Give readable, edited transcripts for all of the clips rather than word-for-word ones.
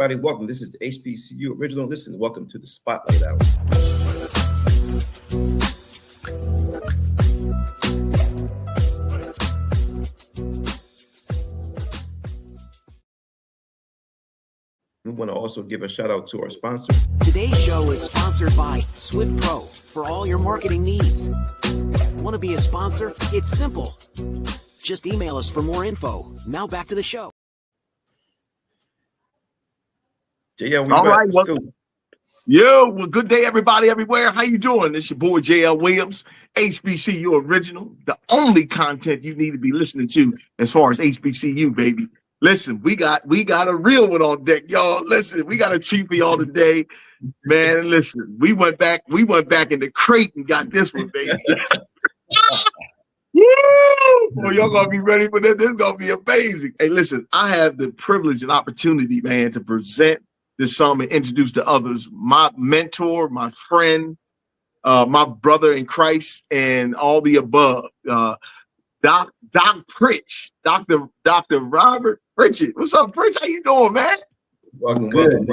everybody. Welcome. This is the HBCU Original. Listen, welcome to the Spotlight Hour. We want to also give a shout out to our sponsor. Today's show is sponsored by Swift Pro for all your marketing needs. Want to be a sponsor? It's simple. Just email us for more info. Now back to the show. JL, all right. Well, good day, everybody, everywhere. How you doing? It's your boy, JL Williams, HBCU Original, the only content you need to be listening to as far as HBCU, baby. Listen, we got a real one on deck, y'all. Listen, we got a treat for y'all today, man. Listen, we went back in the crate and got this one, baby. Well, y'all gonna be ready for this. This is gonna be amazing. Hey, listen, I have the privilege and opportunity, man, to present this song and introduce to others my mentor, my friend, my brother in Christ, and all the above. Doc Pritchett, Dr. Robert Pritchett. What's up, Pritch? How you doing, man? Welcome, good.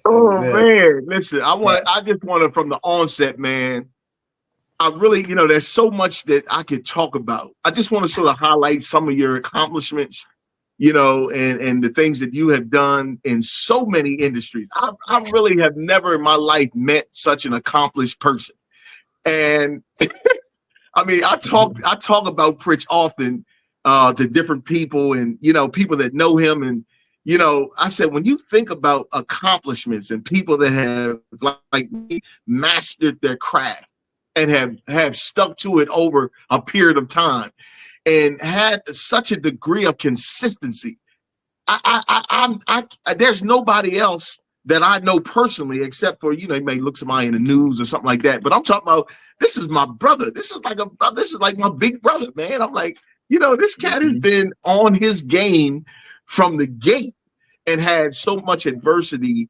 Oh, man. Listen, I just want to, from the onset, man, I really, there's so much that I could talk about. I just want to sort of highlight some of your accomplishments, and the things that you have done in so many industries. I really have never in my life met such an accomplished person. And I mean, I talk about Pritch often to different people and, people that know him. And, I said, when you think about accomplishments and people that have like me mastered their craft and have stuck to it over a period of time and had such a degree of consistency, there's nobody else that I know personally, except for, you may look somebody in the news or something like that. But I'm talking about, this is my brother. This is like my big brother, man. I'm like, this cat has been on his game from the gate and had so much adversity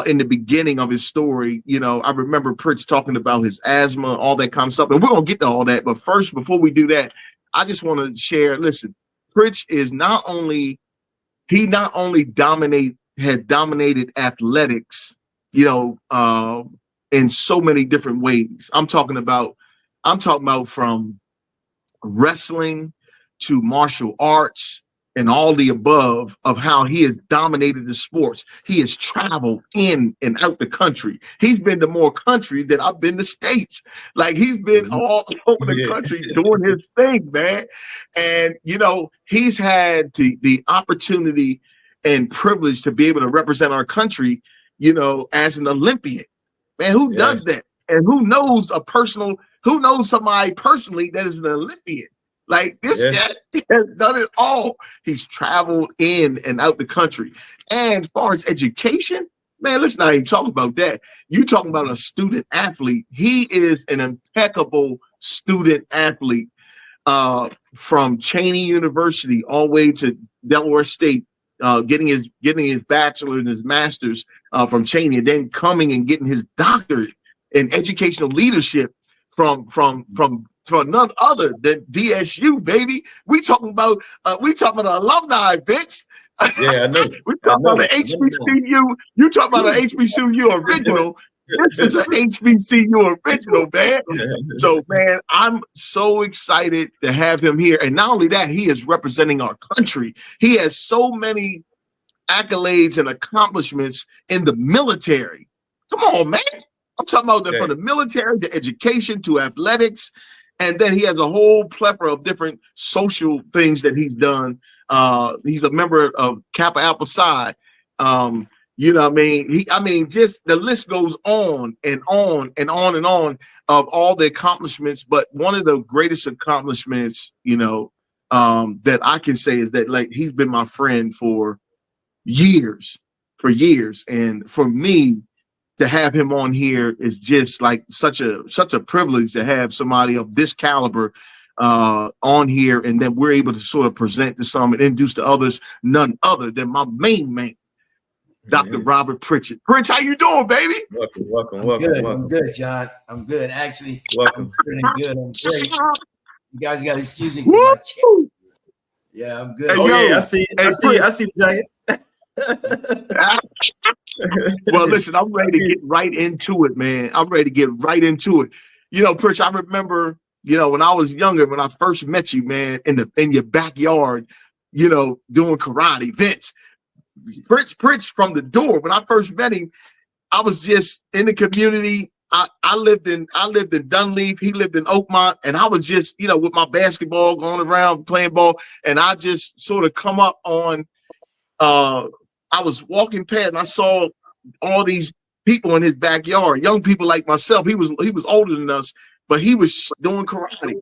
in the beginning of his story. I remember Pritch talking about his asthma, all that kind of stuff. And we're going to get to all that. But first, before we do that, I just want to share, listen, Pritch is not only had dominated athletics, in so many different ways. I'm talking about from wrestling to martial arts and all the above of how he has dominated the sports. He has traveled in and out the country. He's been to more country than I've been to States. Like, he's been all over the country doing his thing, man. And, he's had the opportunity and privilege to be able to represent our country, as an Olympian. Man, who does that? And who knows somebody personally that is an Olympian? Like, this guy has done it all. He's traveled in and out the country. And as far as education, man, let's not even talk about that. You talking about a student athlete. He is an impeccable student athlete from Cheyney University all the way to Delaware State, getting his bachelor's and his master's from Cheyney, and then coming and getting his doctorate in educational leadership from none other than DSU, baby. We talking about alumni, bitch. Yeah, I know. We talking about the HBCU. You talking about an HBCU original. This is an HBCU original, man. So, man, I'm so excited to have him here. And not only that, he is representing our country. He has so many accolades and accomplishments in the military. Come on, man. I'm talking about from the military to education to athletics. And then he has a whole plethora of different social things that he's done. He's a member of Kappa Alpha Psi. You know what I mean? Just the list goes on and on and on and on of all the accomplishments. But one of the greatest accomplishments, that I can say is that, like, he's been my friend for years. And for me to have him on here is just like such a privilege to have somebody of this caliber on here. And then we're able to sort of present to some and introduce to others, none other than my main man, Dr. Robert Pritchett. Pritch, how you doing, baby? Welcome. I'm good, John. I'm good. Actually, welcome. I'm feeling good. I'm great. You guys got to excuse me. Yeah, I'm good. I see the jacket. Well, listen, I'm ready to get right into it, man. I'm ready to get right into it. You know, Pritch, I remember, you know, when I was younger, when I first met you, man, in your backyard, you know, doing karate. Vince, Pritch from the door. When I first met him, I was just in the community. I lived in Dunleaf. He lived in Oakmont, and I was just, you know, with my basketball going around playing ball, and I just sort of come up on. I was walking past, and I saw all these people in his backyard, young people like myself. He was older than us, but he was doing karate.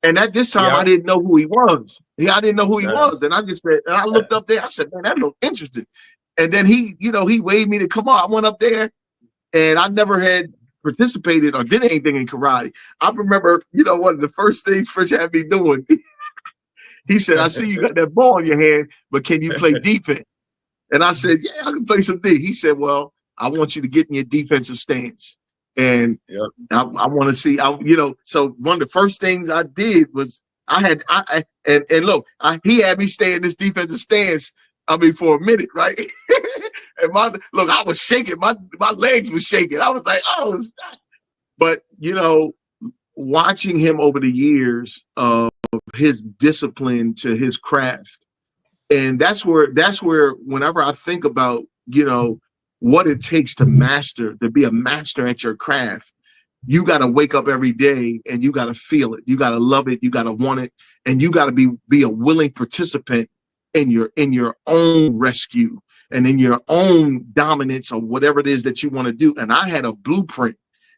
And at this time, I didn't know who he was. I didn't know who he was, and I just said, and I looked up there. I said, "Man, that looked interesting." And then he, you know, he waved me to come on. I went up there, and I never had participated or did anything in karate. I remember, you know, one of the first things Fritz had me doing. He said, "I see you got that ball in your hand, but can you play defense?" And I said, "Yeah, I can play some D." He said, "Well, I want you to get in your defensive stance. And I want to see, you know," so one of the first things I did was he had me stay in this defensive stance, I mean, for a minute, right? And I was shaking, my legs were shaking. I was like, oh, but you know, watching him over the years of his discipline to his craft. And that's where whenever I think about, you know, what it takes to be a master at your craft, you got to wake up every day and you got to feel it. You got to love it. You got to want it. And you got to be a willing participant in your own rescue and in your own dominance or whatever it is that you want to do. And I had a blueprint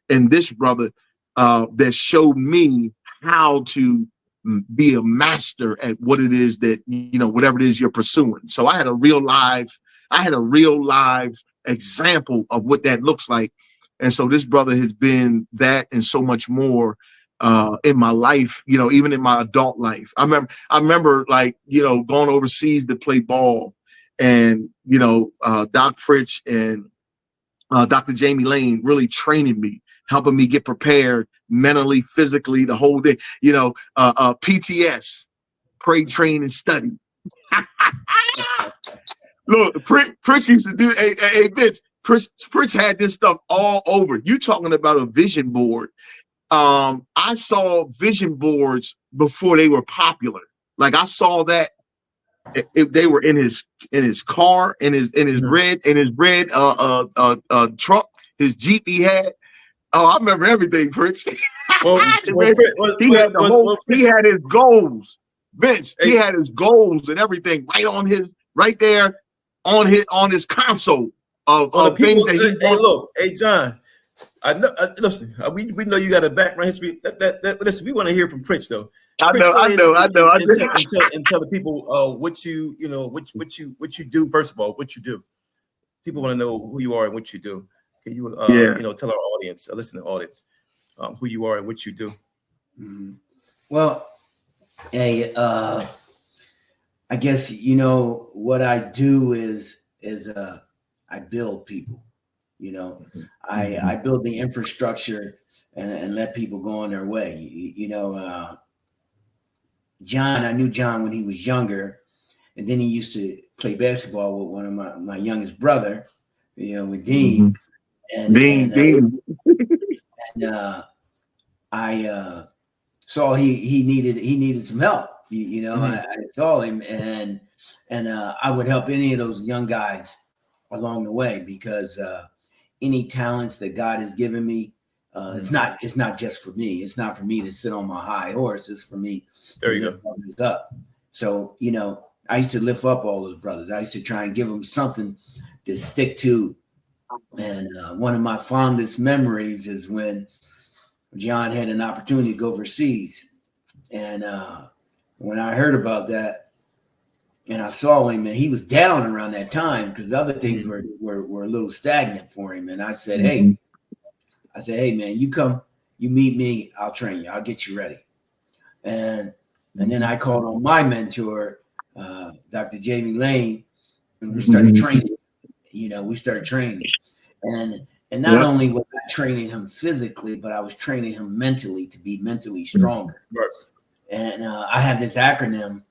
in this brother that showed me how to be a master at what it is that, you know, whatever it is you're pursuing. So I had a real live example of what that looks like. And so this brother has been that and so much more in my life, you know, even in my adult life. I remember like, you know, going overseas to play ball, and, you know, Doc Pritch and Dr. Jamie Lane really training me, helping me get prepared mentally, physically, the whole day. You know, PTS, pray, train, and study. Look, Pritch used to do, hey, bitch, Pritch had this stuff all over. You talking about a vision board. I saw vision boards before they were popular. Like I saw that if they were in his car, in his red truck, his Jeep he had. Oh, I remember everything, Pritch. He had his goals. Vince, he had his goals and everything right there on his console of things that he Hey, look, hey John, I know. Listen, we know you got a background history. Listen, we want to hear from Pritch though. I know. And tell the people what you do. First of all, what you do. People want to know who you are and what you do. Can you you know, tell our audience, listening audience, who you are and what you do? Mm-hmm. Well, hey, I guess, you know, what I do is I build people. You know, I build the infrastructure and let people go on their way. You know, John, I knew John when he was younger, and then he used to play basketball with one of my youngest brother, you know, with Dean. Dean. I saw he needed some help. You know, I saw him, and I would help any of those young guys along the way, because any talents that God has given me, it's not just for me. It's not for me to sit on my high horse. It's for me to lift others up. So, you know, I used to lift up all those brothers. I used to try and give them something to stick to. And one of my fondest memories is when John had an opportunity to go overseas. And when I heard about that and I saw him, and he was down around that time because other things were a little stagnant for him. And I said, hey, man, you come, you meet me, I'll train you, I'll get you ready. And then I called on my mentor, Dr. Jamie Lane, and we started training. You know, we started training. And not only was I training him physically, but I was training him mentally to be mentally stronger. Right. And I have this acronym,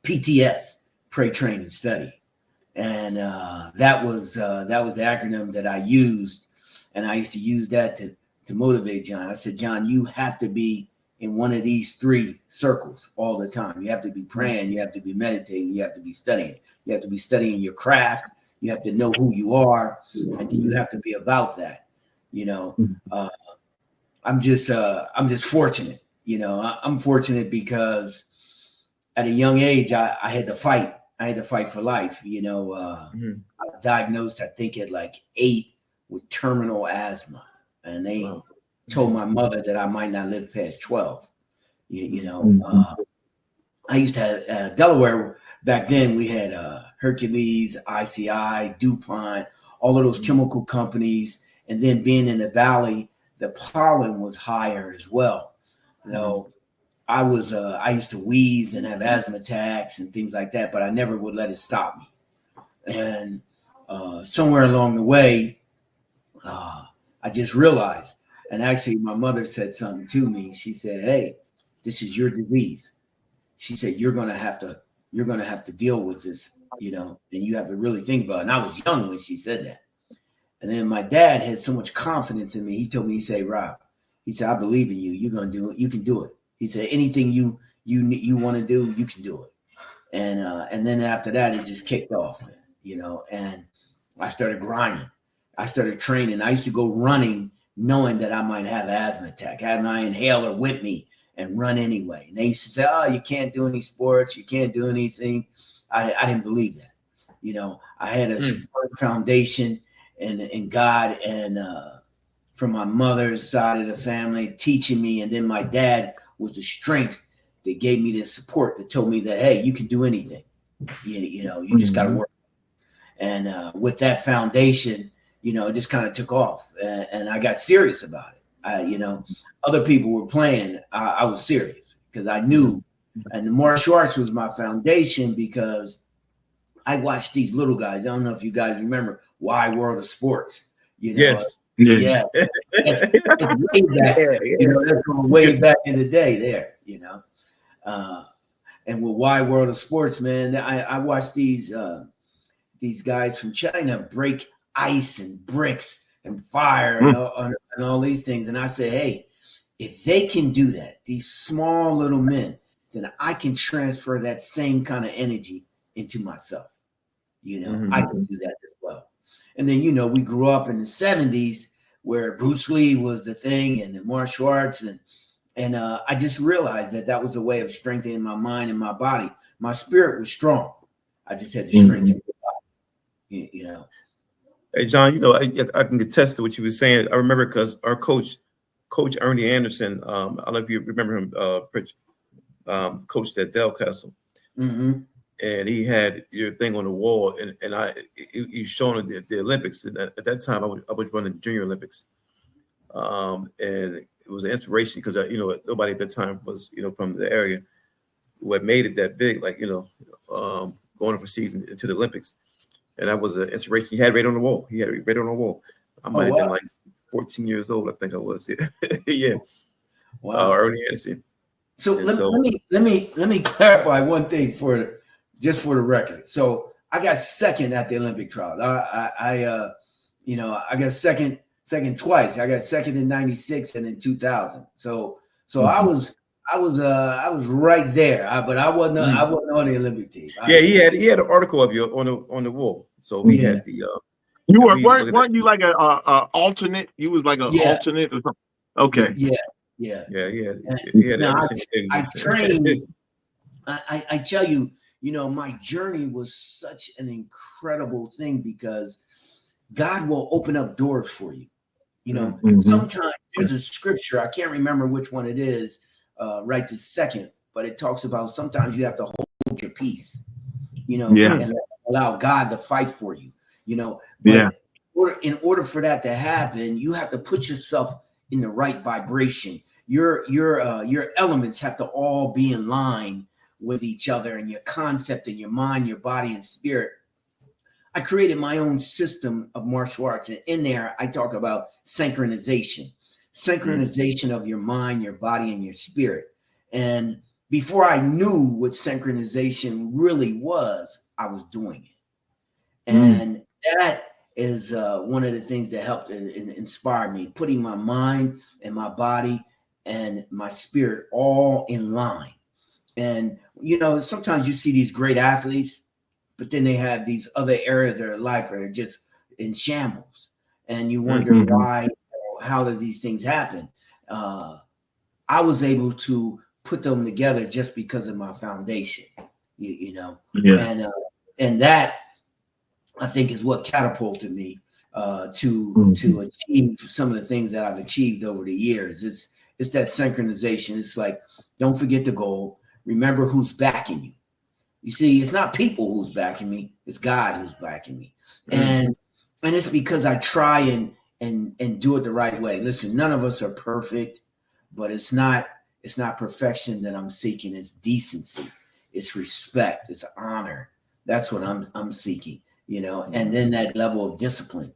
PTS, Pray, Train, and Study. And that was the acronym that I used, and I used to use that to motivate John. I said, John, you have to be in one of these 3 circles all the time. You have to be praying, you have to be meditating, you have to be studying. You have to be studying your craft. You have to know who you are, and then you have to be about that. You know, I'm just fortunate. You know, I'm fortunate because at a young age, I had to fight. I had to fight for life. You know, I was diagnosed, I think, at like 8 with terminal asthma, and they told my mother that I might not live past 12. I used to have Delaware back then. We had Hercules, ICI, DuPont, all of those chemical companies, and then being in the valley, the pollen was higher as well. You know, I used to wheeze and have asthma attacks and things like that, but I never would let it stop me. And somewhere along the way, I just realized, and actually my mother said something to me. She said, hey, this is your disease. She said, you're going to have to deal with this, you know, and you have to really think about it. And I was young when she said that. And then my dad had so much confidence in me. He told me, he said, Rob, he said, I believe in you. You're going to do it. You can do it. He said, anything you want to do, you can do it. And then after that, it just kicked off, you know, and I started grinding. I started training. I used to go running knowing that I might have an asthma attack. I had my inhaler with me and run anyway. And they used to say, oh, you can't do any sports. You can't do anything. I didn't believe that. You know, I had a foundation in God and from my mother's side of the family teaching me. And then my dad was the strength that gave me the support that told me that, hey, you can do anything. You know, you just got to work. And with that foundation, you know, it just kind of took off and I got serious about it. You know, other people were playing. I was serious because I knew. And the martial arts was my foundation because I watched these little guys. I don't know if you guys remember Wide World of Sports. You know, yeah. It's way back. You know, that's going way back in the day there. You know, and with Wide World of Sports, man, I watched these guys from China break ice and bricks and fire and all these things. And I said, hey, if they can do that, these small little men, then I can transfer that same kind of energy into myself. You know, I can do that as well. And then, you know, we grew up in the 70s where Bruce Lee was the thing and the martial arts. And I just realized that was a way of strengthening my mind and my body. My spirit was strong. I just had to strengthen my body, you know. Hey, John, you know, I can attest to what you were saying. I remember because our coach Ernie Anderson, I don't know if you remember him, Pritchett, coached at Del Castle. And he had your thing on the wall, and he's showing the Olympics. And at that time, I was running the Junior Olympics, and it was an inspiration because you know nobody at that time was from the area who had made it that big, like going overseas into the Olympics, and that was an inspiration. He had it right on the wall. I might have been like 14 years old, I think I was. Yeah. Wow. Ernie Anderson. So let me clarify one thing for the record. So I got second at the Olympic trials. I got second twice. I got second in '96 and in 2000. So I was right there. But I wasn't on the Olympic team. He had an article of you on the wall. So we had the. You weren't you like a alternate? You was like an alternate or something. Okay. Yeah. I trained. I tell you, my journey was such an incredible thing because God will open up doors for you. Sometimes there's a scripture, I can't remember which one it is right this second, but it talks about sometimes you have to hold your peace, and allow God to fight for you, But in order for that to happen, you have to put yourself in the right vibration. Your elements have to all be in line with each other, and your concept and your mind, your body and spirit. I created my own system of martial arts, and in there I talk about synchronization of your mind, your body, and your spirit. And before I knew what synchronization really was, I was doing it. And that is one of the things that helped inspire me, putting my mind and my body and my spirit all in line. And, you know, sometimes you see these great athletes, but then they have these other areas of their life that are just in shambles. And you wonder why, how do these things happen? I was able to put them together just because of my foundation, you know, and that I think is what catapulted me to achieve some of the things that I've achieved over the years. It's that synchronization. It's like, don't forget the goal. Remember who's backing you. You see, it's not people who's backing me. It's God who's backing me. And it's because I try and do it the right way. Listen, none of us are perfect, but it's not perfection that I'm seeking. It's decency. It's respect. It's honor. That's what I'm seeking, you know, and then that level of discipline.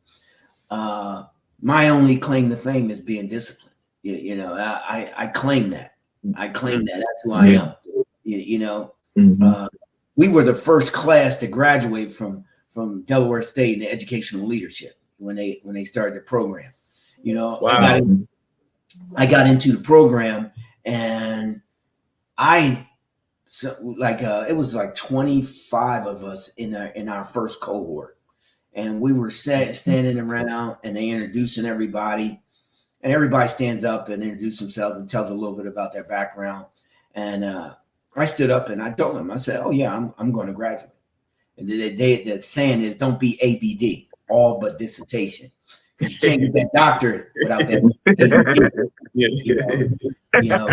My only claim to fame is being disciplined. You know, I claim that. I claim that. That's who I am. You know, we were the first class to graduate from Delaware State in educational leadership when they started the program. You know, wow. I got into the program, and it was like 25 of us in our first cohort, and we were standing around, and they introducing everybody, and everybody stands up and introduces themselves and tells a little bit about their background. And I stood up and I told them, I said, "Oh yeah, I'm going to graduate." And the saying is, "Don't be ABD, all but dissertation." You can't get that doctorate without that ABD. You know,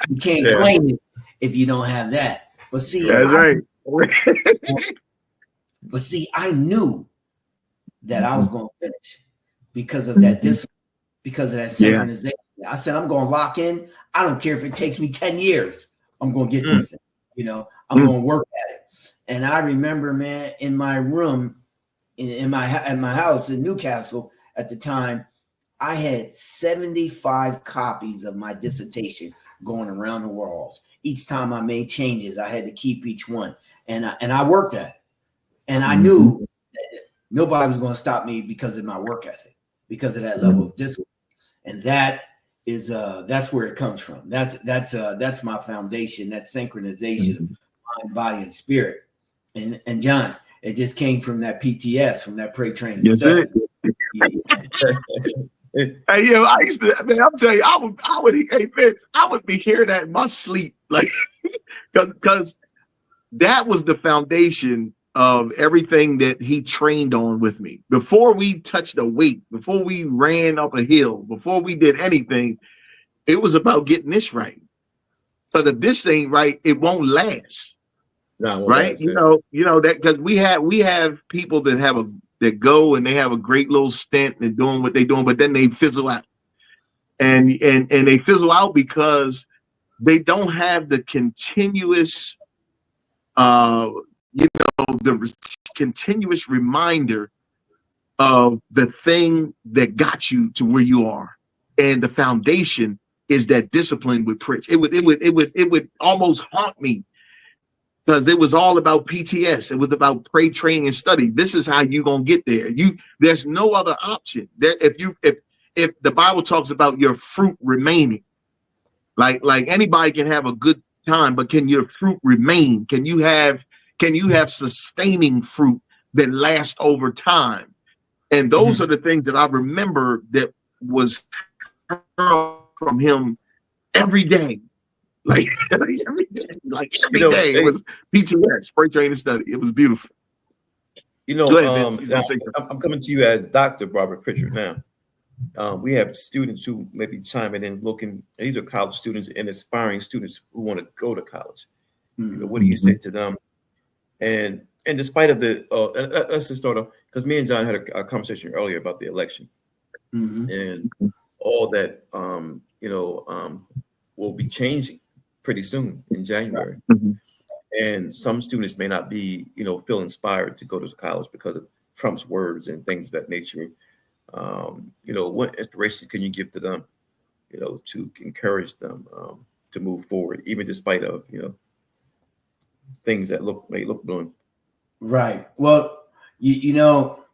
you can't claim it if you don't have that. But see, that's right. But see, I knew that I was going to finish because of that discipline, because of that synchronization. I said, I'm going to lock in. I don't care if it takes me 10 years. I'm going to get this thing. You know, I'm going to work at it. And I remember, man, in my room, in my house in Newcastle at the time, I had 75 copies of my dissertation going around the walls. Each time I made changes, I had to keep each one. And I worked at it. And I knew that nobody was going to stop me because of my work ethic, because of that level of discipline. And that is that's where it comes from. That's my foundation, that synchronization of mind, body, and spirit. And John, it just came from that PTS, from that pray, train, and study. Hey, yo, I used to, man, I'm telling you, I would be hearing that in my sleep, like, because that was the foundation of everything that he trained on with me. Before we touched a weight, before we ran up a hill, before we did anything, it was about getting this right. But if this ain't right, it won't last. No, right? You know that, because we have people that go and they have a great little stint and doing what they're doing, but then they fizzle out, and they fizzle out because they don't have the continuous, the continuous reminder of the thing that got you to where you are, and the foundation is that discipline with Pritchett. It would almost haunt me, because it was all about PTS. It was about pray, training, and study. This is how you're gonna get there. There's no other option. If the Bible talks about your fruit remaining, like anybody can have a good time, but can your fruit remain? Can you have sustaining fruit that lasts over time? And those are the things that I remember that was from him every day. Like every day, it was PTS, pray, train, and study. It was beautiful. You know, I'm coming to you as Dr. Robert Pritchett now. We have students who may be chiming in, looking. These are college students and aspiring students who want to go to college. You know, what do you say to them? And despite of the, let's just start off, because me and John had a conversation earlier about the election, and all that, will be changing pretty soon in January. And some students may not be, feel inspired to go to college because of Trump's words and things of that nature. What inspiration can you give to them, to encourage them to move forward, even despite of, things that may look doing. Right. Well, You know,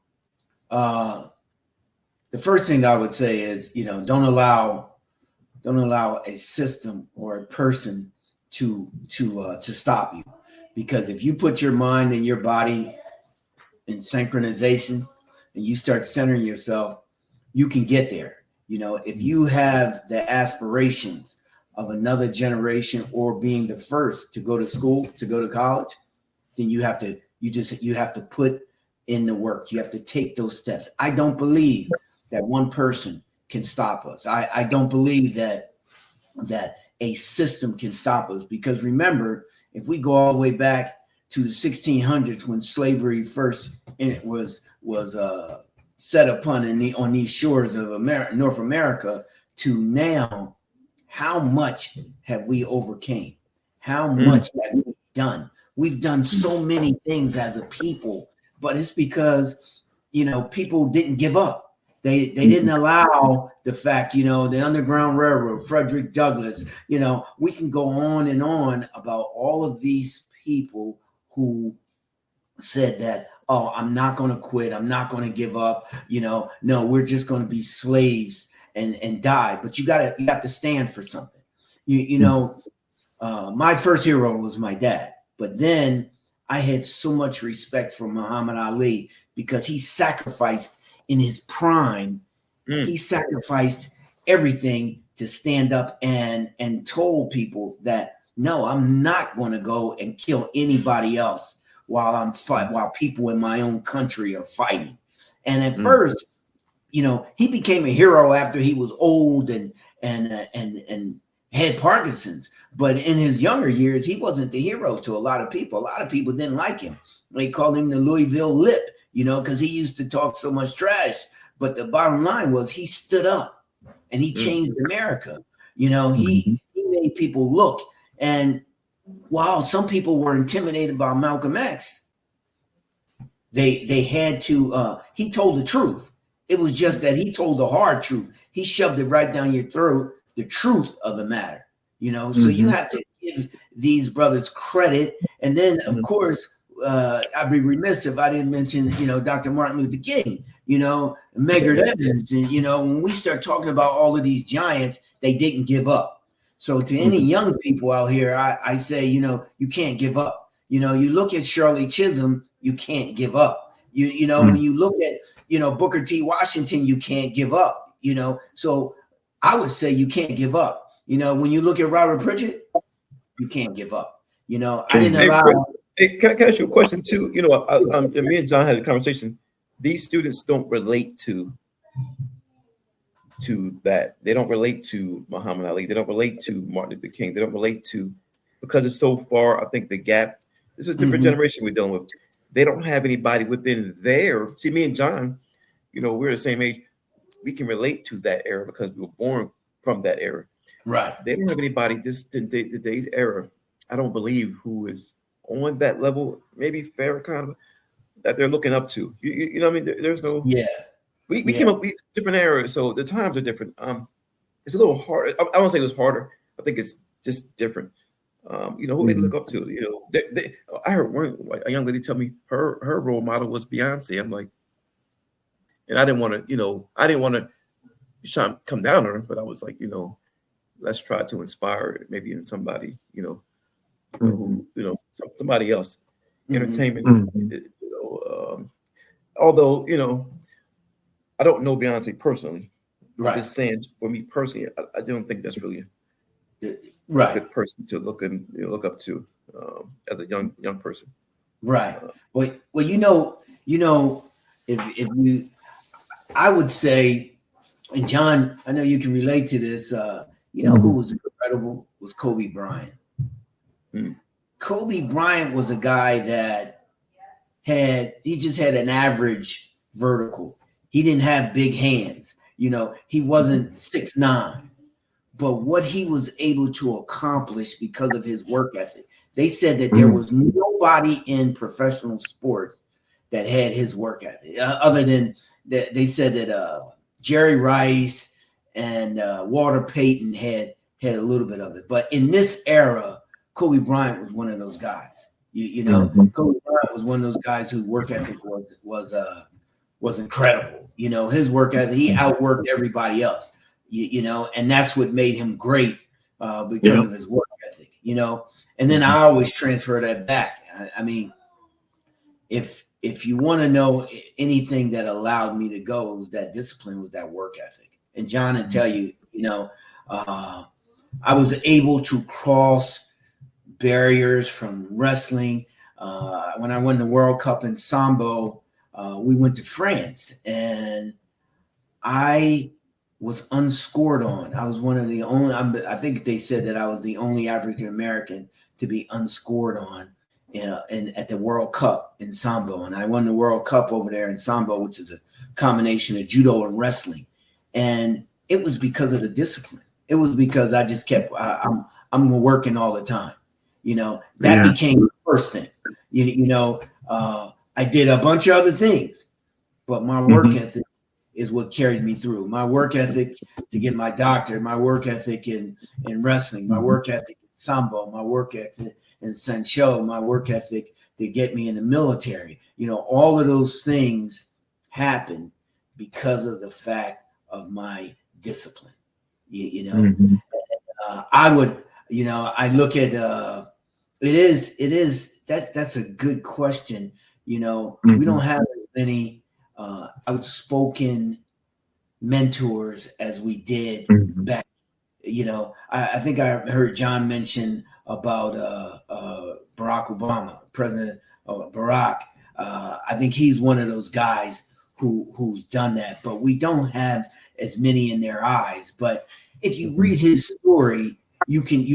the first thing I would say is, you know, don't allow a system or a person to stop you, because if you put your mind and your body in synchronization and you start centering yourself, you can get there. You know, if you have the aspirations of another generation or being the first to go to school, to go to college, then you have to put in the work. You have to take those steps. I don't believe that one person can stop us. I don't believe that a system can stop us, because remember, if we go all the way back to the 1600s when slavery first was set upon on these shores of North America, to now, how much have we overcame? How much have we done? We've done so many things as a people, but it's because, you know, people didn't give up. They didn't allow the fact, you know, the Underground Railroad, Frederick Douglass, you know, we can go on and on about all of these people who said that, oh, I'm not going to quit. I'm not going to give up. You know, no, we're just going to be slaves and die. But you have to stand for something. You know, my first hero was my dad, but then I had so much respect for Muhammad Ali because he sacrificed in his prime. He sacrificed everything to stand up and told people that, no, I'm not going to go and kill anybody else while people in my own country are fighting. And at first, you know, he became a hero after he was old and had Parkinson's. But in his younger years, he wasn't the hero to a lot of people. A lot of people didn't like him. They called him the Louisville Lip, you know, because he used to talk so much trash. But the bottom line was he stood up and he changed America. You know, he made people look. And while some people were intimidated by Malcolm X, they had to, he told the truth. It was just that he told the hard truth. He shoved it right down your throat, the truth of the matter, you know? So you have to give these brothers credit. And then, of course, I'd be remiss if I didn't mention, you know, Dr. Martin Luther King, you know, Medgar Evers. And, you know, when we start talking about all of these giants, they didn't give up. So to any young people out here, I say, you know, you can't give up. You know, you look at Shirley Chisholm, you can't give up. You know, when you look at, you know, Booker T. Washington, you can't give up, you know. So I would say you can't give up. You know, when you look at Robert Pritchett, you can't give up. You know, I didn't allow. Hey, can I ask you a question too? You know, me and John had a conversation. These students don't relate to that. They don't relate to Muhammad Ali. They don't relate to Martin Luther King. They don't relate to, because it's so far. I think the gap. This is a different generation we're dealing with. They don't have anybody within there. See, me and John, you know, we're the same age. We can relate to that era because we were born from that era. Right. They don't have anybody just in today's era, I don't believe, who is on that level, maybe Farrakhan, that they're looking up to. You know what I mean? There's no. Yeah. We came up with different eras, so the times are different. It's a little hard. I don't say it was harder. I think it's just different. You know, who they look up to. You know, I heard a young lady tell me her role model was Beyonce. I'm like, and I didn't want to try to come down on her, but I was like, you know, let's try to inspire maybe in somebody, you know, who, you know, somebody else, entertainment. You know, although, you know, I don't know Beyonce personally. Right. I'm just saying, for me personally, I don't think that's really a good person to look up to as a young person. Right. Well, you know, if you, I would say, and John, I know you can relate to this. You know who was incredible was Kobe Bryant. Kobe Bryant was a guy that he just had an average vertical. He didn't have big hands. You know, he wasn't 6'9", but what he was able to accomplish because of his work ethic. They said that there was nobody in professional sports that had his work ethic, other than that. They said that Jerry Rice and Walter Payton had a little bit of it. But in this era, Kobe Bryant was one of those guys. You know, Kobe Bryant was one of those guys whose work ethic was incredible. You know, his work ethic, he outworked everybody else. You know, and that's what made him great because of his work ethic. You know, and then I always transfer that back. I mean, if you want to know anything that allowed me to go, it was that discipline, was that work ethic. And John, I tell you, you know, I was able to cross barriers from wrestling. When I won the World Cup in Sambo, we went to France, and I was unscored on. I was one of the only, I think they said that I was the only African American to be unscored on at the World Cup in Sambo. And I won the World Cup over there in Sambo, which is a combination of judo and wrestling. And it was because of the discipline. It was because I just kept, I'm working all the time. You know, that became the first thing. You know, I did a bunch of other things, but my work ethic is what carried me through. My work ethic to get my doctorate, my work ethic in wrestling, my work ethic in Sambo, my work ethic in Sancho, my work ethic to get me in the military. You know, all of those things happened because of the fact of my discipline. You know, I would, you know, I look at that's a good question. You know, we don't have as many outspoken mentors as we did back. You know, I think I heard John mention about Barack Obama, President Barack. I think he's one of those guys who's done that, but we don't have as many in their eyes. But if you read his story, you can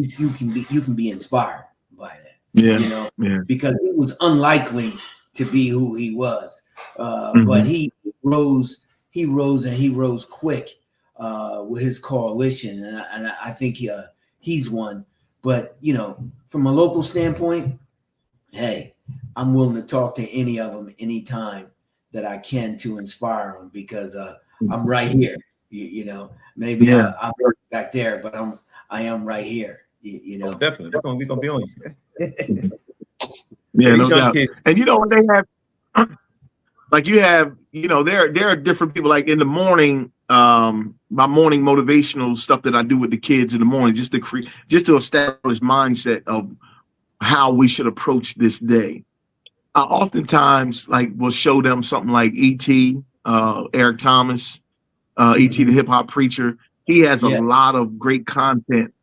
be inspired by that. Yeah, you know, because it was unlikely to be who he was, but he rose and he rose quick with his coalition, and I think he's one. But you know, from a local standpoint, hey, I'm willing to talk to any of them anytime that I can to inspire them, because I'm right here. You know, maybe I'm back there, but I am right here. You know, definitely, we're gonna be on you. No doubt. And you know what they have, like you have, you know, there are different people. Like in the morning, my morning motivational stuff that I do with the kids in the morning, just to establish mindset of how we should approach this day. I oftentimes will show them something like E.T., Eric Thomas, E.T. the hip hop preacher. He has a lot of great content,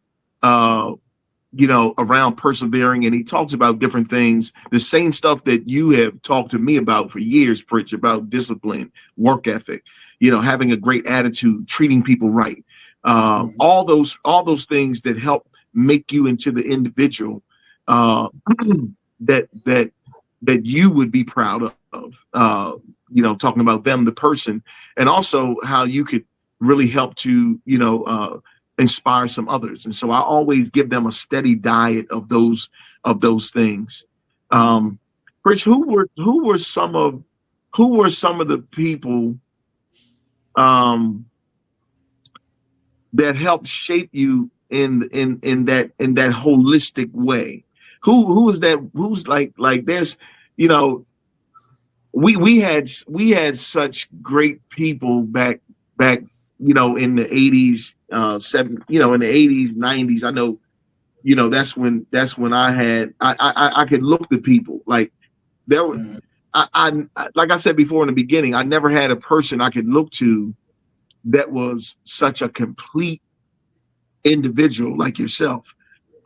you know, around persevering, and he talks about different things, the same stuff that you have talked to me about for years, Pritchett, about discipline, work ethic, you know, having a great attitude, treating people right, all those things that help make you into the individual that you would be proud of, you know, talking about them, the person, and also how you could really help to, you know, inspire some others. And so I always give them a steady diet of those things. Rich, who were some of the people that helped shape you in that holistic way? Who is that? Who's like there's, you know, we had such great people back, you know, in the 80s, you know, in the 80s, 90s. I know, you know, that's when I could look to people like there were, I like I said before in the beginning, I never had a person I could look to that was such a complete individual like yourself.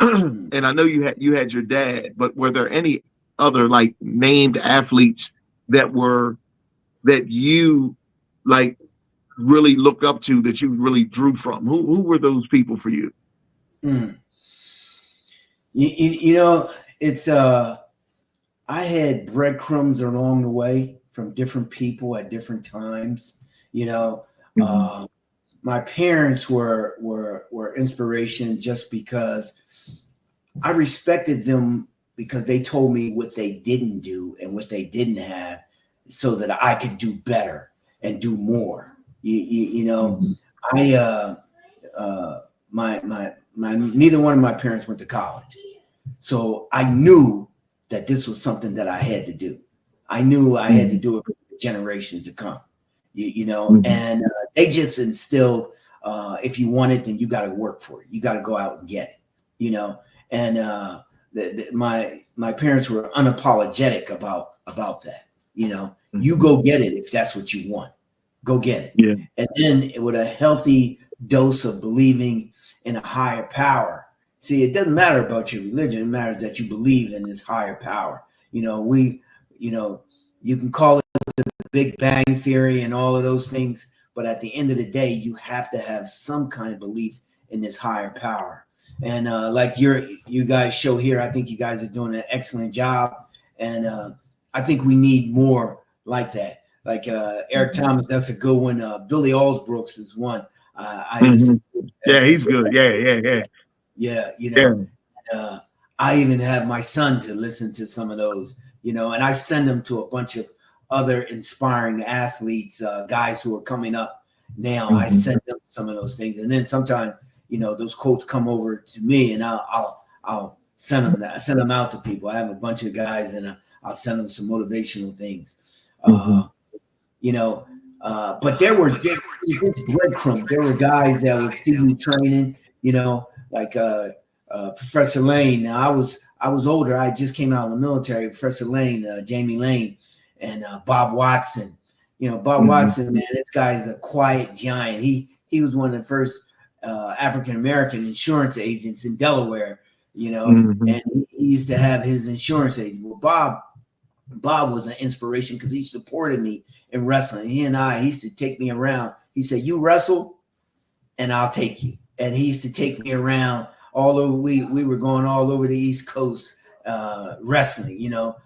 And I know you had your dad, but were there any other like named athletes that you like really looked up to, that you really drew from? Who were those people for you? You know, it's I had breadcrumbs along the way from different people at different times. You know, my parents were inspiration just because I respected them, because they told me what they didn't do and what they didn't have, so that I could do better and do more. You know, my neither one of my parents went to college, so I knew that this was something that I had to do. I knew I had to do it for generations to come, you know, and they just instilled, if you want it, then you got to work for it. You got to go out and get it, you know, and my parents were unapologetic about that, you know, you go get it if that's what you want. Go get it. Yeah. And then with a healthy dose of believing in a higher power. See, it doesn't matter about your religion. It matters that you believe in this higher power. You know, you can call it the Big Bang Theory and all of those things, but at the end of the day, you have to have some kind of belief in this higher power. And like you guys show here, I think you guys are doing an excellent job. And I think we need more like that. Like Eric Thomas, that's a good one. Billy Alsbrooks is one. Yeah, he's good. Yeah, you know, I even have my son to listen to some of those, you know, and I send them to a bunch of other inspiring athletes, guys who are coming up now. I send them some of those things, and then sometimes, you know, those quotes come over to me, and I'll send them that. I send them out to people. I have a bunch of guys, and I'll send them some motivational things. You know, but there were breadcrumbs. There were guys that would see me training, you know, like Professor Lane. Now I was older. I just came out of the military. Professor Lane, Jamie Lane, and Bob Watson. You know, Bob Watson, man, this guy is a quiet giant. He was one of the first African American insurance agents in Delaware. You know, and he used to have his insurance agent. Well, Bob was an inspiration because he supported me in wrestling. He used to take me around. He said, "You wrestle, and I'll take you." And he used to take me around all over. We were going all over the East Coast wrestling, you know,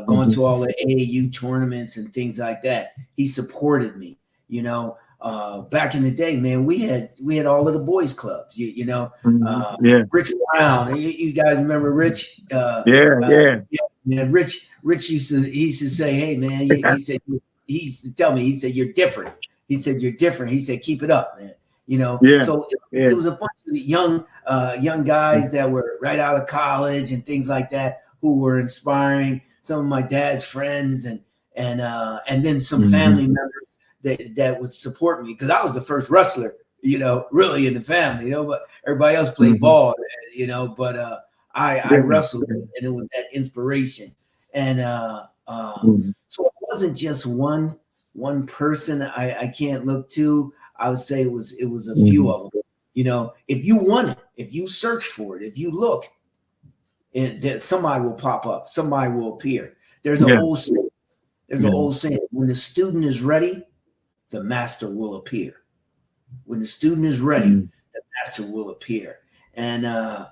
going to all the AAU tournaments and things like that. He supported me, you know. Back in the day, man, we had all of the boys clubs, you know. Rich Brown, you guys remember Rich? Yeah, Rich used to say, "Hey, man," he used to tell me, he said, "You're different." He said, "You're different." He said, "Keep it up, man." You know, so it was a bunch of young guys that were right out of college and things like that who were inspiring. Some of my dad's friends and then some family members that would support me because I was the first wrestler, you know, really in the family, you know, but everybody else played ball, you know, but I wrestled and it was that inspiration. And so it wasn't just one person I can't look to. I would say it was a few of them. You know, if you want it, if you search for it, if you look, somebody will pop up, somebody will appear. There's an old saying. There's an old saying: when the student is ready, the master will appear. When the student is ready, the master will appear. And I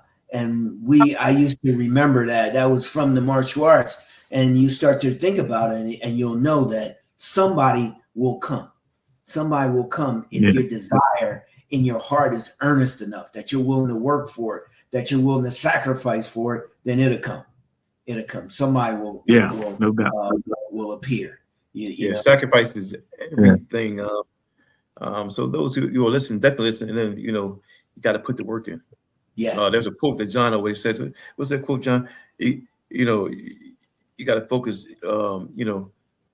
used to remember that was from the martial arts. And you start to think about it, and you'll know that somebody will come. Somebody will come if your desire in your heart is earnest enough, that you're willing to work for it, that you're willing to sacrifice for it, then it'll come. It'll come. Somebody will, no doubt. Will appear. You know? Sacrifice is everything. So those who are listening, definitely listen, and then, you know, you got to put the work in. Yeah. There's a quote that John always says. What's that quote, John? You know, you got to focus. You know,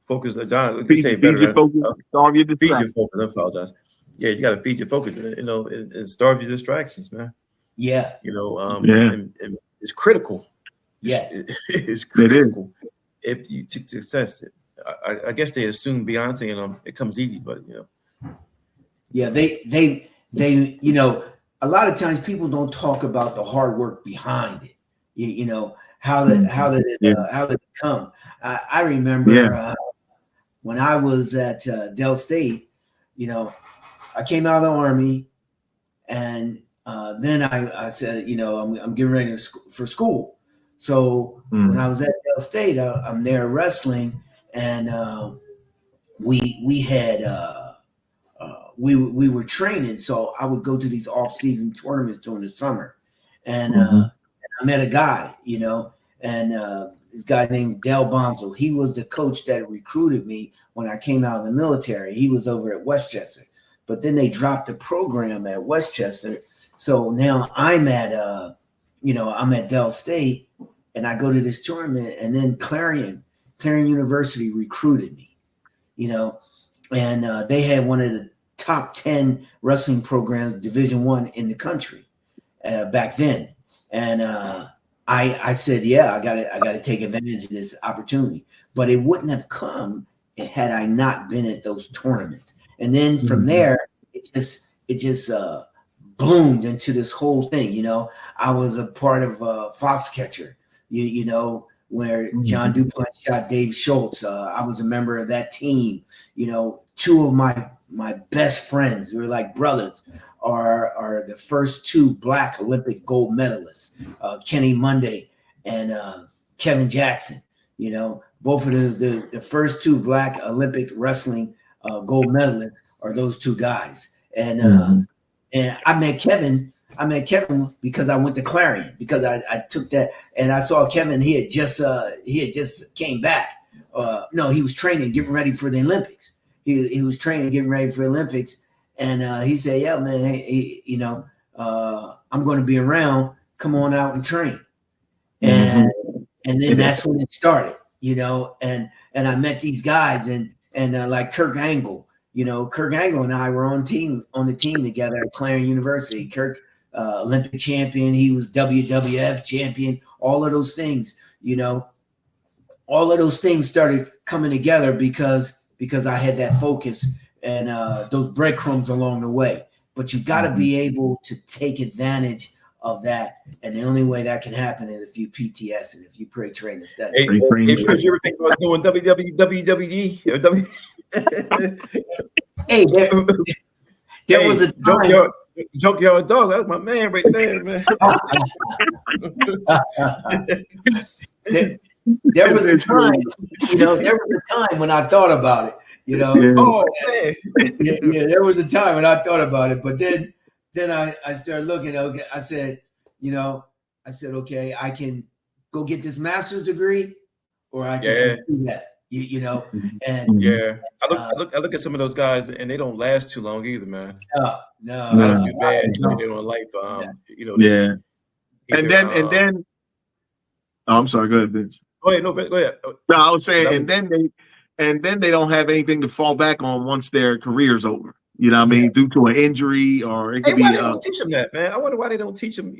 focus. John, you say it better. Feed your focus. Starve your distractions. Feed your focus. I apologize. Yeah, you got to feed your focus. You know, and starve your distractions, man. Yeah. You know, and it's critical. Yes, it's critical. If you to success, I guess they assume Beyonce and it comes easy, but you know. Yeah, they you know, a lot of times people don't talk about the hard work behind it. You know, how did it come? I remember when I was at Del State, you know, I came out of the Army, and then I said, you know, I'm getting ready for school. So when I was at Del State, I'm there wrestling, and we had we were training. So I would go to these off-season tournaments during the summer, and I met a guy, you know, and this guy named Del Bonzo. He was the coach that recruited me when I came out of the military. He was over at Westchester, but then they dropped the program at Westchester. So now I'm at I'm at Del State, and I go to this tournament, and then Clarion University recruited me, and they had one of the top 10 wrestling programs, Division I in the country back then. And I said, yeah, I got to take advantage of this opportunity. But it wouldn't have come had I not been at those tournaments. And then from there, it just bloomed into this whole thing. I was a part of Foxcatcher, where John DuPont shot Dave Schultz. I was a member of that team. Two of my best friends, we were like brothers, are the first two Black Olympic gold medalists, Kenny Monday and Kevin Jackson. Both of the first two Black Olympic wrestling gold medalists are those two guys. And I met Kevin because I went to Clarion, because I took that, and I saw Kevin. He had just came back. No, he was training, getting ready for the Olympics. He was training, getting ready for the Olympics, and he said, "Yeah, man, hey, I'm going to be around. Come on out and train." And then that's when it started, And I met these guys, and like Kirk Angle. Kirk Angle and I were on the team together at Clarion University. Kirk, Olympic champion, he was WWF champion. All of those things, all of those things started coming together because I had that focus and those breadcrumbs along the way. But you got to be able to take advantage of that, and the only way that can happen is if you PTS and if you pray, train, and study. Hey, Pritchett, you ever think about doing WWE? Hey, there was a time. Junkyard Dog, that's my man right there, man. There was a time when I thought about it, Oh man. yeah, there was a time when I thought about it, but then I started looking. Okay, I said, okay, I can go get this master's degree, or I can just do that. And I look at some of those guys, and they don't last too long either, man. No, I don't do bad. They don't like, And then, I'm sorry. Go ahead, Vince. Go ahead. No, go ahead. No, I was saying, and then they don't have anything to fall back on once their career's over. You know what I mean? Due to an injury, or it could be. Why they don't teach them that, man? I wonder why they don't teach them.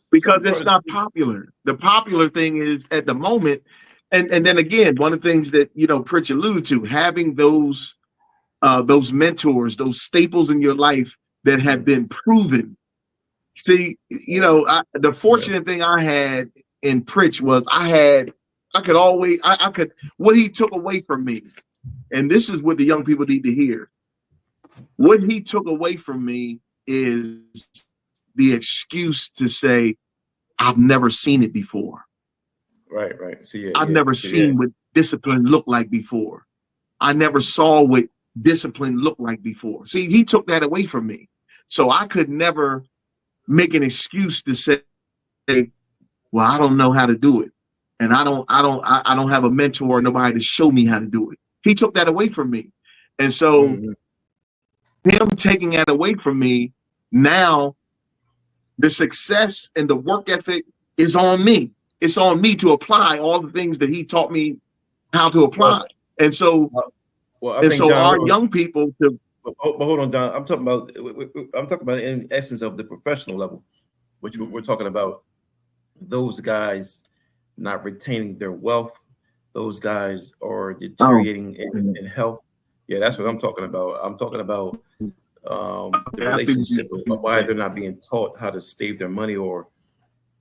Because it's not popular. The popular thing is at the moment, and then again, one of the things that Pritchett alluded to, having those mentors, those staples in your life that have been proven. See, the fortunate thing I had in Pritch was what he took away from me, and this is what the young people need to hear. What he took away from me is the excuse to say, I've never seen it before. Right. I've never seen what discipline looked like before. I never saw what discipline looked like before. See, he took that away from me. So I could never make an excuse to say, well, I don't know how to do it. And I don't have a mentor or nobody to show me how to do it. He took that away from me. And so him taking that away from me, now the success and the work ethic is on me. It's on me to apply all the things that he taught me how to apply. And so, our young people to. But hold on, Don. I'm talking about in essence of the professional level, which we're talking about. Those guys not retaining their wealth. Those guys are deteriorating in health. Yeah, that's what I'm talking about. I'm talking about the relationship of why they're not being taught how to save their money, or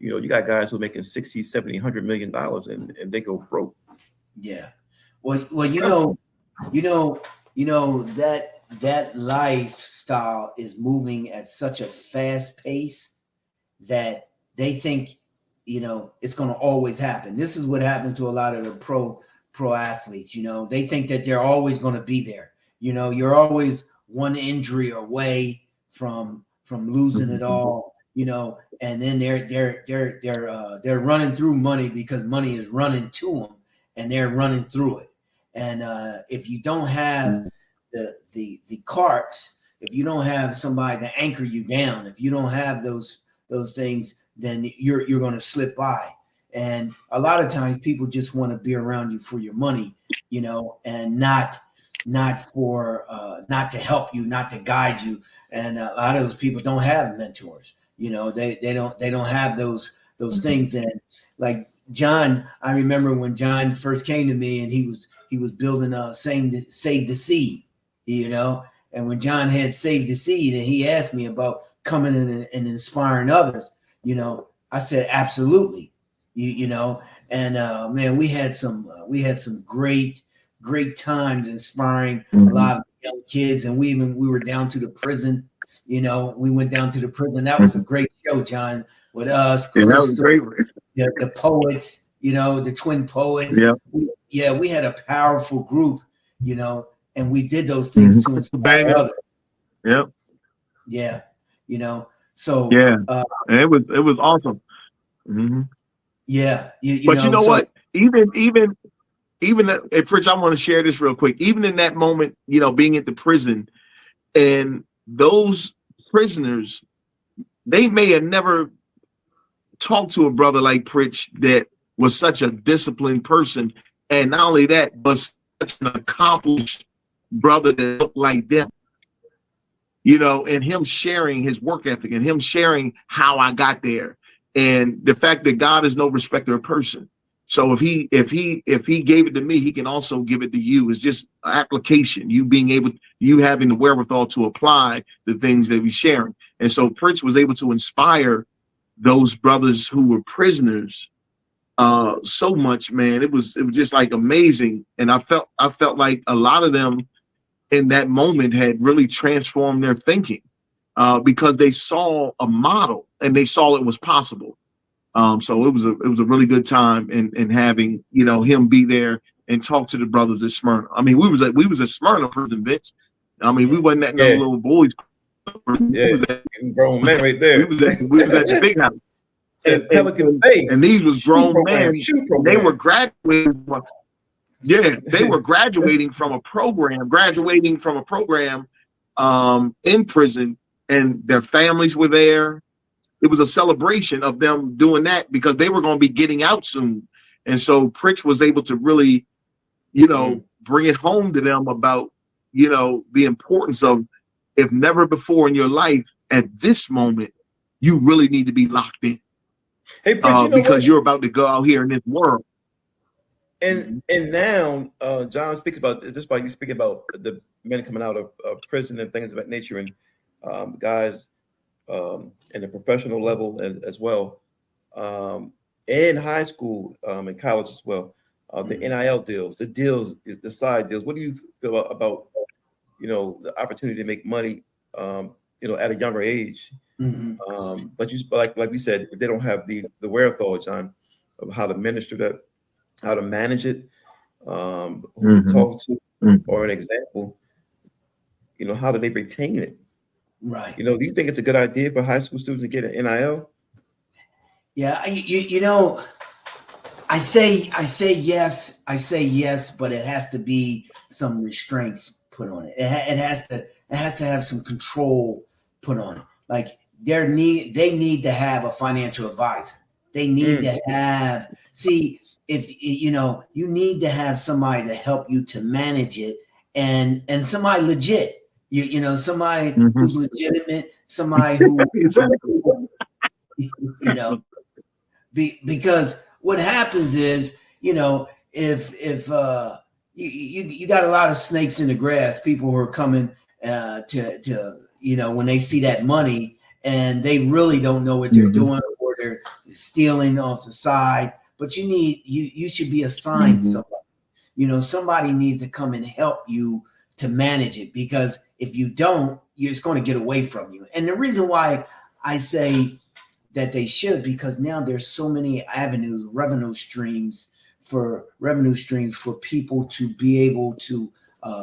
you got guys who are making 60, 70, $100 million and they go broke. Yeah. Well, that lifestyle is moving at such a fast pace that they think, it's going to always happen. This is what happened to a lot of the pro athletes. They think that they're always going to be there. You're always one injury away from losing it all. And then they're running through money because money is running to them, and they're running through it. And if you don't have the carts, if you don't have somebody to anchor you down, if you don't have those things, then you're going to slip by. And a lot of times people just want to be around you for your money, and not for not to help you, not to guide you. And a lot of those people don't have mentors. They don't have those things. And like John, I remember when John first came to me, and he was building Save the Seed, and when John had Saved the Seed, and he asked me about coming in and inspiring others, I said, absolutely, and man, we had some great times inspiring a lot of young kids. And we were down to the prison, we went down to the prison. That was a great show, John, with us, Yeah, that was great. the poets, the twin poets. Yeah. We had a powerful group, and we did those things to inspire others. Yep. Yeah. So yeah, and it was awesome. Mm-hmm. Yeah. But you know what? Even Pritch, I want to share this real quick. Even in that moment, being at the prison, and those prisoners, they may have never talked to a brother like Pritch that was such a disciplined person. And not only that, but such an accomplished brother that looked like them. And him sharing his work ethic and him sharing how I got there. And the fact that God is no respecter of person. So if he gave it to me, he can also give it to you. It's just an application, you having the wherewithal to apply the things that he's sharing. And so Pritch was able to inspire those brothers who were prisoners so much, man. It was just like amazing. And I felt like a lot of them in that moment had really transformed their thinking because they saw a model and they saw it was possible. So it was a really good time in having, him be there and talk to the brothers at Smyrna. I mean, we was at Smyrna prison, Vince. I mean, we wasn't at no little boys. Yeah, grown men right there. We was at the big house. And these was grown men. They were graduating from, they were graduating from a program in prison, and their families were there. It was a celebration of them doing that because they were going to be getting out soon. And so Pritch was able to really, bring it home to them about, the importance of, if never before in your life, at this moment, you really need to be locked in. Hey, Pritch, because you're about to go out here in this world. And now, John speaks about this. You speak about the men coming out of prison and things of that nature, and guys in the professional level as well, in high school, and college as well. The NIL deals, the side deals. What do you feel about the opportunity to make money, at a younger age? But you like we said, if they don't have the wherewithal, John, of how to minister that, how to manage it, who to talk to, or an example, how do they retain it? Right. Do you think it's a good idea for high school students to get an NIL? Yeah, I say yes, but it has to be some restraints put on it. It has to have some control put on it. Like they need to have a financial advisor. They need to have, if you need to have somebody to help you to manage it, and somebody legit. Somebody who's legitimate, somebody who, because what happens is, if you got a lot of snakes in the grass, people who are coming to when they see that money and they really don't know what they're doing, or they're stealing off the side. But you should be assigned somebody. Somebody needs to come and help you to manage it, because if you don't, it's going to get away from you. And the reason why I say that they should, because now there's so many avenues, revenue streams for people to be able to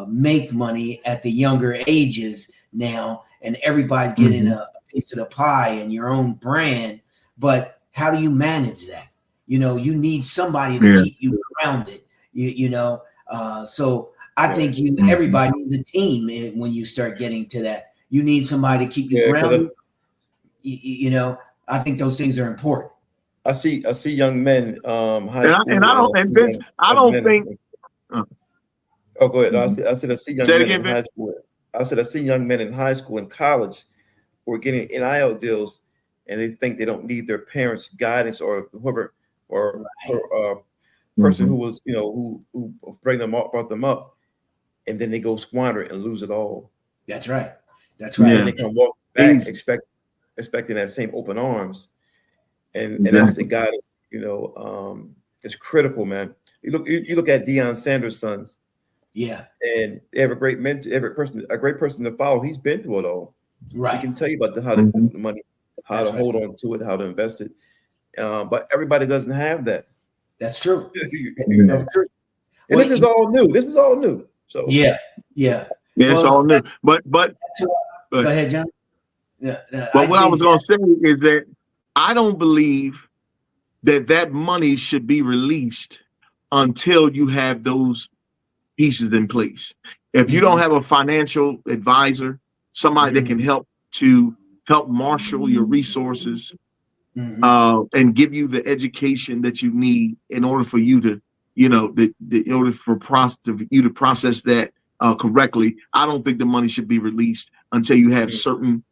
make money at the younger ages now, and everybody's getting a piece of the pie and your own brand. But how do you manage that? You need somebody to keep you grounded. So I think everybody needs a team when you start getting to that. You need somebody to keep you grounded. I think those things are important. I see young men, high school, and I don't, and Vince, I don't think. Oh, go ahead. I see young Say it men again, in Vince. high school. I see young men in high school and college who are getting NIL deals, and they think they don't need their parents' guidance or whoever or person who was, who brought them up, and then they go squander it and lose it all. That's right. That's right. And then they can walk back expecting that same open arms, and that's the guidance. It's critical, man. You look at Deion Sanders' sons. Yeah. And they have a great mentor, a great person to follow. He's been through it all. Right. He can tell you about how to do the money, how to hold on to it, how to invest it. But everybody doesn't have that. That's true. That's true. And this is all new. This is all new. So yeah. It's all new. But go ahead, John. Yeah. But what I was going to say is that I don't believe that money should be released until you have those pieces in place. If you don't have a financial advisor, somebody that can help marshal your resources, and give you the education that you need in order for you to, in order for you to process that correctly, I don't think the money should be released until you have certain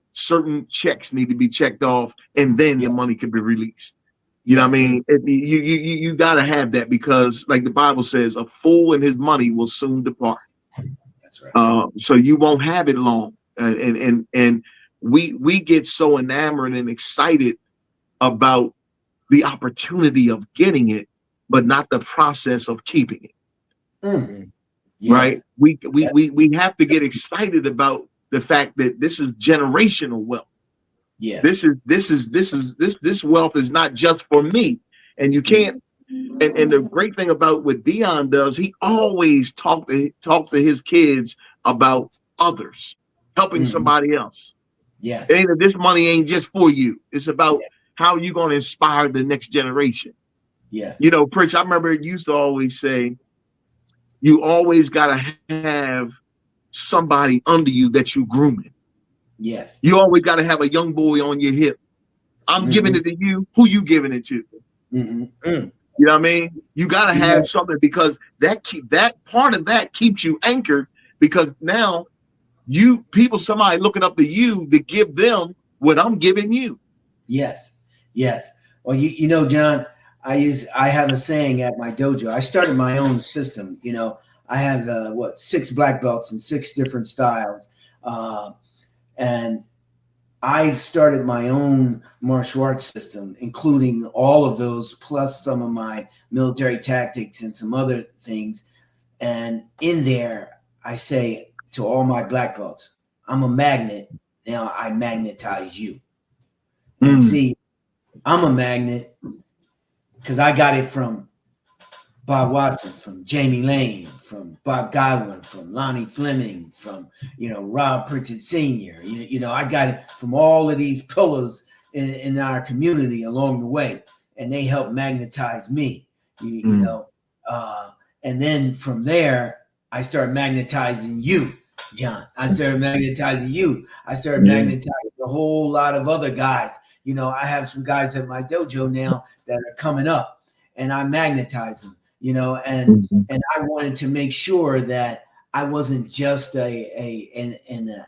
checks need to be checked off, and then the money can be released. You know what I mean? You got to have that, because like the Bible says, a fool and his money will soon depart. That's right. So you won't have it long. And we get so enamored and excited about the opportunity of getting it, but not the process of keeping it. Right? We have to get excited about the fact that this is generational wealth. Yeah. This wealth is not just for me. And you can't, and the great thing about what Deion does, he always talk to his kids about others, helping somebody else. Yeah. This money ain't just for you. It's about how you going to inspire the next generation. Yeah. Pritch, I remember you used to always say, you always got to have somebody under you that you grooming. Yes. You always got to have a young boy on your hip. I'm giving it to you. Who you giving it to? You know what I mean? You got to have something, because that part of that keeps you anchored, because now somebody looking up to you to give them what I'm giving you. Yes. Well, John, I have a saying at my dojo. I started my own system. I have 6 black belts in 6 different styles. And I started my own martial arts system, including all of those, plus some of my military tactics and some other things. And in there, I say to all my black belts, I'm a magnet. Now I magnetize you. And see, I'm a magnet because I got it from Bob Watson, from Jamie Lane, from Bob Godwin, from Lonnie Fleming, from, Rob Pritchett Sr. I got it from all of these pillars in our community along the way, and they help magnetize me, and then from there, I start magnetizing you, John. I started magnetizing you. I started magnetizing a whole lot of other guys. I have some guys at my dojo now that are coming up, and I magnetize them. And I wanted to make sure that I wasn't just an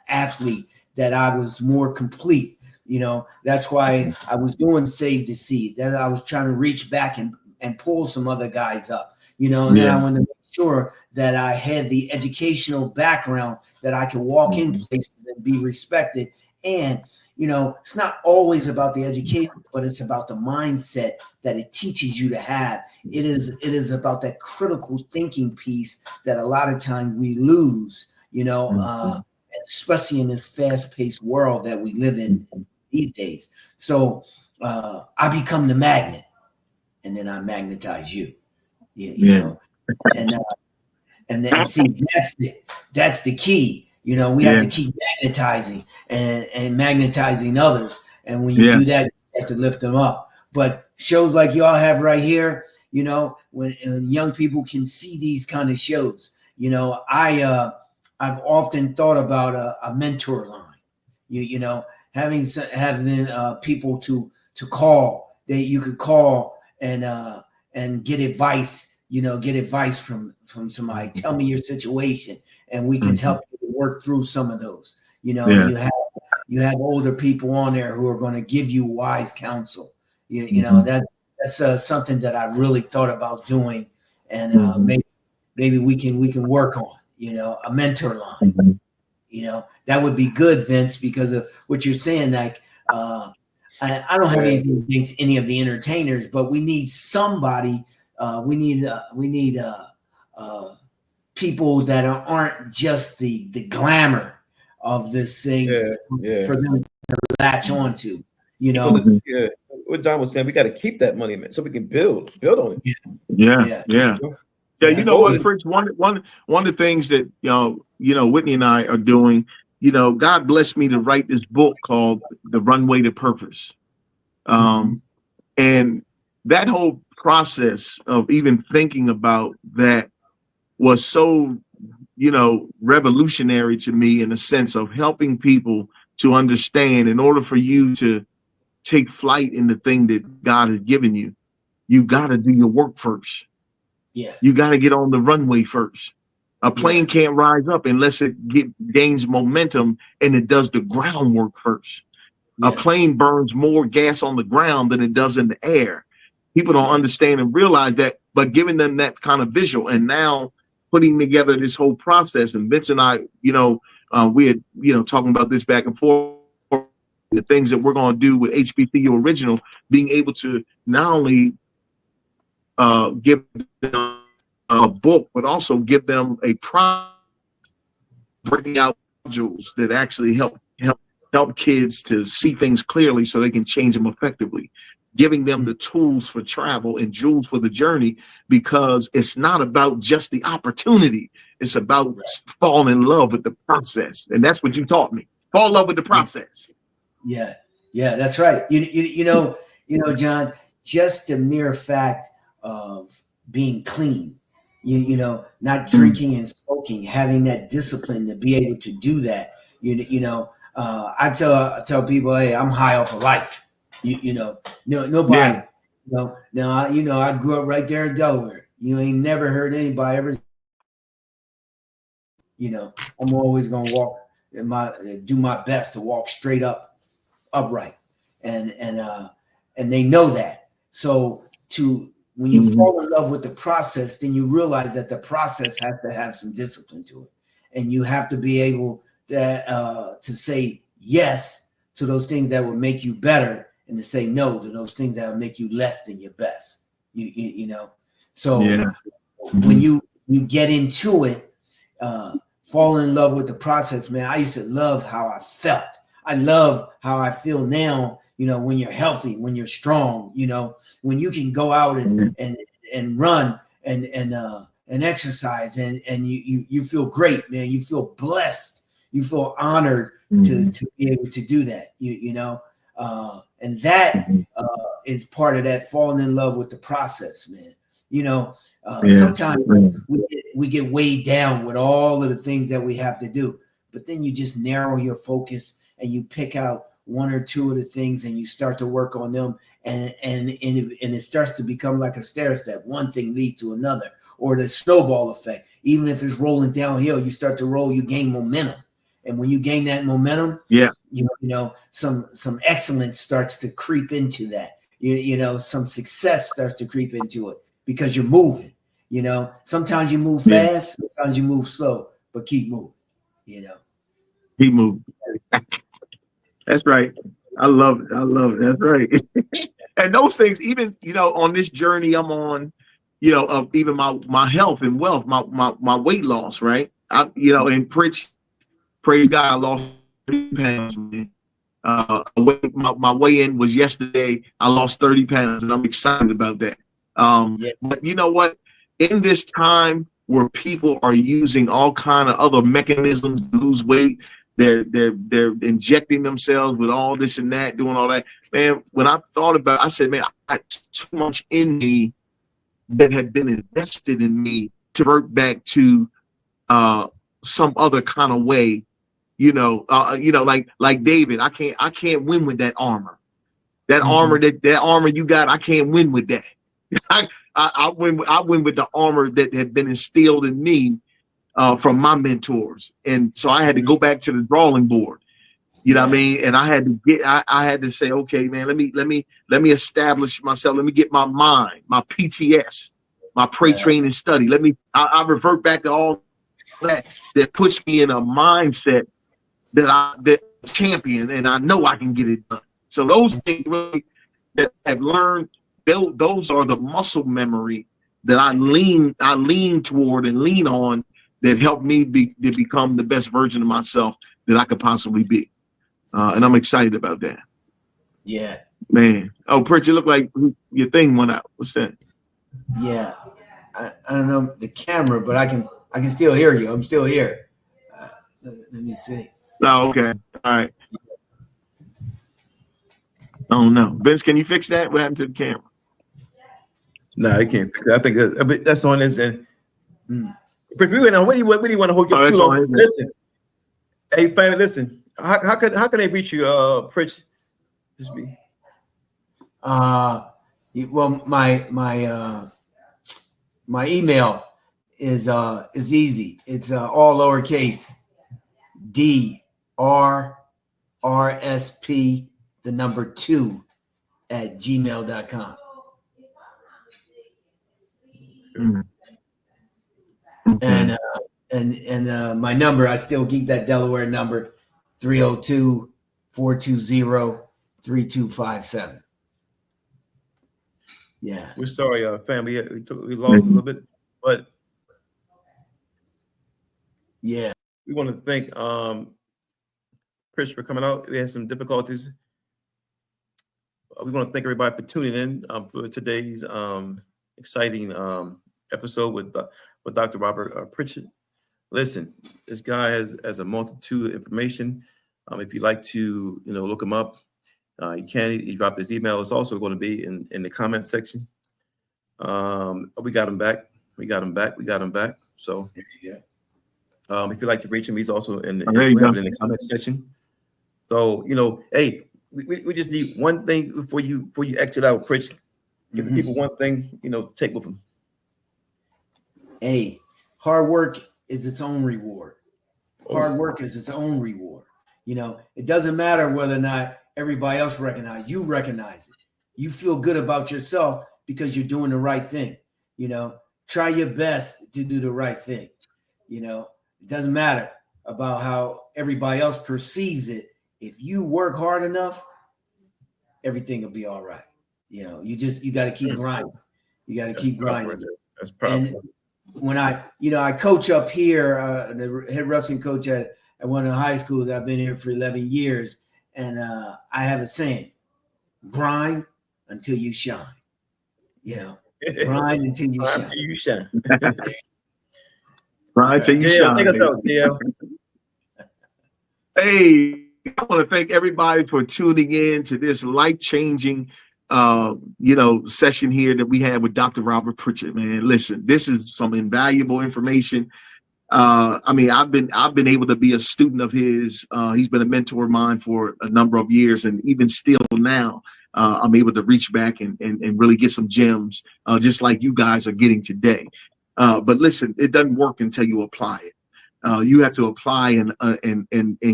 athlete, that I was more complete. That's why I was doing Save the Seed, that I was trying to reach back and pull some other guys up, and then I wanted to make sure that I had the educational background that I could walk in places and be respected. And it's not always about the education, but it's about the mindset that it teaches you to have. It is about that critical thinking piece that a lot of times we lose, especially in this fast-paced world that we live in these days. So I become the magnet, and then I magnetize you. And see, that's the key. We have to keep magnetizing and magnetizing others. And when you do that, you have to lift them up. But shows like y'all have right here, when young people can see these kind of shows, I've often thought about a mentor line, having people to call that you could call and get advice, get advice from somebody. Tell me your situation, and we can help you work through some of those. You have older people on there who are going to give you wise counsel. That's something that I really thought about doing, and maybe we can work on. A mentor line. That would be good, Vince, because of what you're saying. Like, I don't have anything against any of the entertainers, but we need somebody. We need people that aren't just the glamour of this thing for them to latch onto. What John was saying, we got to keep that money, man, so we can build on it. Yeah. You know what, Pritch? One of the things that Whitney and I are doing. God blessed me to write this book called The Runway to Purpose. And that whole process of even thinking about that was so, revolutionary to me, in the sense of helping people to understand, in order for you to take flight in the thing that God has given you, you got to do your work first. Yeah. You got to get on the runway first. A plane can't rise up unless it gains momentum and it does the groundwork first. A plane burns more gas on the ground than it does in the air. People don't understand and realize that, but giving them that kind of visual, and now putting together this whole process. And Vince and I, we had, talking about this back and forth, the things that we're going to do with HBCU Original, being able to not only give them a book, but also give them a prompt, breaking out modules that actually help kids to see things clearly so they can change them effectively, giving them the tools for travel and jewels for the journey, because it's not about just the opportunity. It's about falling in love with the process. And that's what you taught me. Fall in love with the process. Yeah, that's right. John, just the mere fact of being clean, not drinking and smoking, having that discipline to be able to do that. I tell people, hey, I'm high off of life. Nobody. Now I grew up right there in Delaware. You ain't never heard anybody ever. I'm always gonna do my best to walk straight up, upright, and they know that. So when you fall in love with the process, then you realize that the process has to have some discipline to it, and you have to be able to say yes to those things that will make you better, and to say no to those things that will make you less than your best. So when you get into it, fall in love with the process, man. I used to love how I felt. I love how I feel now. When you're healthy, when you're strong, when you can go out and run and exercise, and you feel great, man. You feel blessed. You feel honored to be able to do that. And that is part of that falling in love with the process, man. Sometimes we get weighed down with all of the things that we have to do, but then you just narrow your focus and you pick out one or two of the things and you start to work on them, and it starts to become like a stair step. One thing leads to another, or the snowball effect. Even if it's rolling downhill, you start to roll, you gain momentum. And when you gain that momentum, some excellence starts to creep into that. Some success starts to creep into it because you're moving. Sometimes you move fast, sometimes you move slow, but keep moving. Keep moving. That's right. I love it. That's right. And those things, even on this journey I'm on, of even my health and wealth, my weight loss, right? And Pritch, praise God, I lost 30 pounds, man. My weigh-in was yesterday. I lost 30 pounds, and I'm excited about that. But you know what? In this time where people are using all kind of other mechanisms to lose weight, they're injecting themselves with all this and that, doing all that. Man, when I thought about it, I said, man, I got too much in me that had been invested in me to revert back to some other kind of way. Like David, I can't win with that armor. That armor, that armor you got, I can't win with that. I win with the armor that had been instilled in me from my mentors. And so I had to go back to the drawing board. You know what I mean? And I had to I had to say, okay, man, let me establish myself. Let me get my mind, my PTS, my pray, train, and study. I revert back to all that puts me in a mindset that champion, and I know I can get it done. So those things really that I've learned, those are the muscle memory that I lean toward and lean on that helped me to become the best version of myself that I could possibly be. And I'm excited about that. Yeah. Man. Oh, Pritchett, look like your thing went out. What's that? Yeah. I don't know the camera, but I can still hear you. I'm still here. Let me see. Oh, okay. All right. Oh no, Vince, can you fix that? What happened to the camera? No, I can't fix it. I think that's on this end. But we went on. What do you want to hold you too long? Listen, hey, family, listen. How can they reach you, Pritch? Just be. Well, my email is easy. It's all lowercase DRRSP 2@gmail.com. And my number, I still keep that Delaware number, 302-420-3257. Yeah. We're sorry, family. We lost a little bit, but yeah. We want to thank Chris for coming out. We had some difficulties. We want to thank everybody for tuning in for today's exciting episode with Dr. Robert Pritchett. Listen, this guy has a multitude of information. If you'd like to, look him up, you can. He dropped his email. It's also going to be in the comment section. We got him back. So if you'd like to reach him, he's also in the comment section. So hey, we just need one thing before you exit out, Pritch. Give the people one thing to take with them. Hey, hard work is its own reward. Hard work is its own reward. It doesn't matter whether or not everybody else recognize it. You feel good about yourself because you're doing the right thing. Try your best to do the right thing. It doesn't matter about how everybody else perceives it. If you work hard enough, everything will be all right. You got to keep grinding. You got to keep grinding. That's powerful. And when I coach up here, the head wrestling coach at one of the high schools. I've been here for 11 years. And I have a saying, grind until you shine. Grind until you shine. Until you shine. Grind until you shine. Take us out, DL. Hey, I want to thank everybody for tuning in to this life-changing session here that we had with Dr. Robert Pritchett, man. Listen, this is some invaluable information. I've been able to be a student of his. He's been a mentor of mine for a number of years, and even still now, I'm able to reach back and really get some gems, just like you guys are getting today. But listen, it doesn't work until you apply it. You have to apply and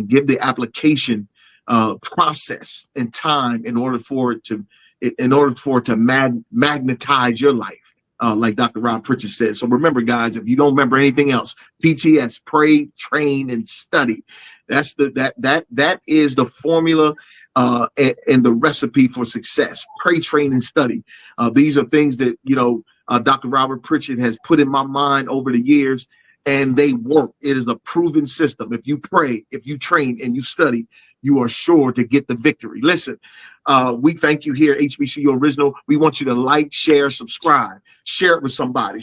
give the application process and time in order for it to magnetize your life. Like Dr. Rob Pritchett said. So remember, guys, if you don't remember anything else, PTS, pray, train, and study. That is the formula and the recipe for success. Pray, train, and study. These are things that Dr. Robert Pritchett has put in my mind over the years, and they work. It is a proven system. If you pray, if you train, and you study, you are sure to get the victory. Listen, we thank you here, HBCU Original. We want you to like, share, subscribe, share it with somebody,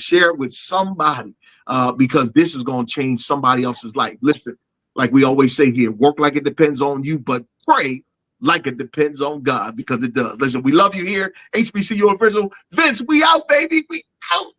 because this is going to change somebody else's life. Listen, like we always say here, work like it depends on you, but pray like it depends on God, because it does. Listen, we love you here, HBCU Original. Vince, we out, baby. We out.